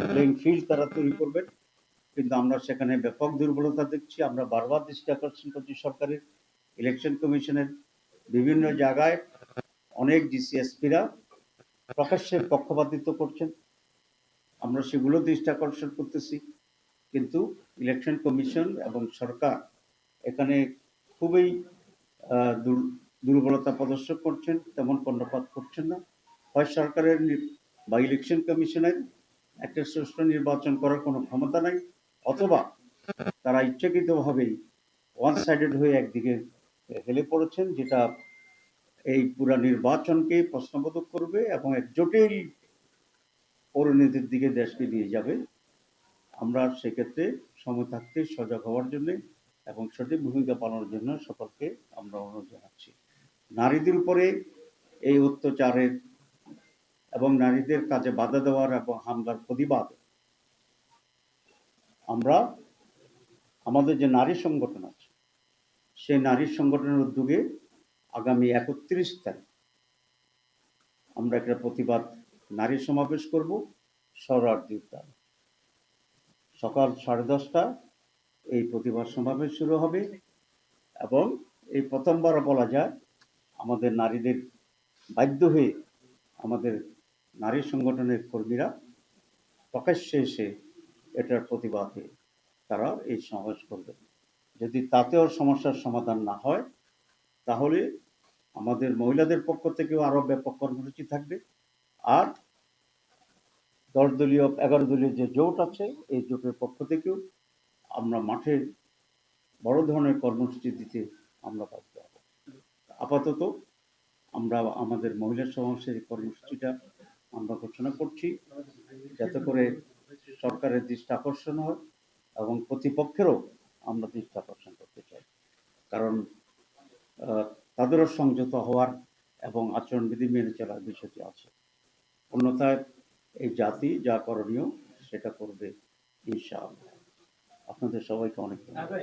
Playing field তারা তৈরি করবেন, কিন্তু আমরা সেখানে ব্যাপক দুর্বলতা দেখছি। আমরা বারবার দৃষ্টি আকর্ষণ করছি সরকারের, ইলেকশন কমিশনের বিভিন্ন জায়গায় অনেক ডিসিএসপিরা প্রকাশ্যে পক্ষপাতিত্ব করছেন, আমরা সেগুলো দৃষ্টি আকর্ষণ করতেছি, কিন্তু ইলেকশন কমিশন এবং সরকার এখানে খুবই দুর্বলতা প্রদর্শন করছেন, তেমন কর্ণপাত করছেন না। হয় সরকারের বা ইলেকশন কমিশনের একটা সুষ্ঠু নির্বাচন করার কোনো ক্ষমতা নাই, অথবা তারা ইচ্ছাকৃতভাবেই ওয়ান সাইডেড হয়ে একদিকে হেলে পড়েছেন, যেটা এই পুরা নির্বাচনকে প্রশ্নবোধক করবে এবং এক জটিল পরিণতির দিকে দেশকে নিয়ে যাবে। আমরা সেক্ষেত্রে সময় থাকতে সজাগ হওয়ার জন্য এবং সঠিক ভূমিকা পালনের জন্য সকলকে আমরা অনুরোধ জানাচ্ছি। নারীদের উপরে এই অত্যাচারের এবং নারীদের কাজে বাধা দেওয়ার এবং হামলার প্রতিবাদ আমরা আমাদের যে নারী সংগঠন আছে সেই নারী সংগঠনের উদ্যোগে আগামী 31 তারিখ আমরা একটা প্রতিবাদ নারী সমাবেশ করব শরণার্থী উদ্যানে। সকাল 10:30 এই প্রতিবাদ সমাবেশ শুরু হবে এবং এই প্রথমবার বলা যায় আমাদের নারীদের বাধ্য হয়ে আমাদের নারী সংগঠনের কর্মীরা প্রকাশ্যে এসে এটার প্রতিবাদে তারা এই সমাবেশ করবে। যদি তাতেও সমস্যার সমাধান না হয় তাহলে আমাদের মহিলাদের পক্ষ থেকেও আরো ব্যাপক কর্মসূচি থাকবে, আর 11 দলীয় যে জোট আছে এই জোটের পক্ষ থেকেও আমরা মাঠে বড় ধরনের কর্মসূচি দিতে আমরা বাধ্য হব। আপাতত আমরা আমাদের মহিলা সমাবেশের কর্মসূচিটা আমরা ঘোষণা করছি, যাতে করে সরকারের দৃষ্টি আকর্ষণ হয় এবং প্রতিপক্ষেরও আমরা দৃষ্টি আকর্ষণ করতে চাই, কারণ তাদেরও সংযত হওয়ার এবং আচরণবিধি মেনে চলার বিষয়টি আছে। অন্যথায় এই জাতি যা করণীয় সেটা করবে ইনশাআল্লাহ। আপনাদের সবাইকে অনেক ধন্যবাদ।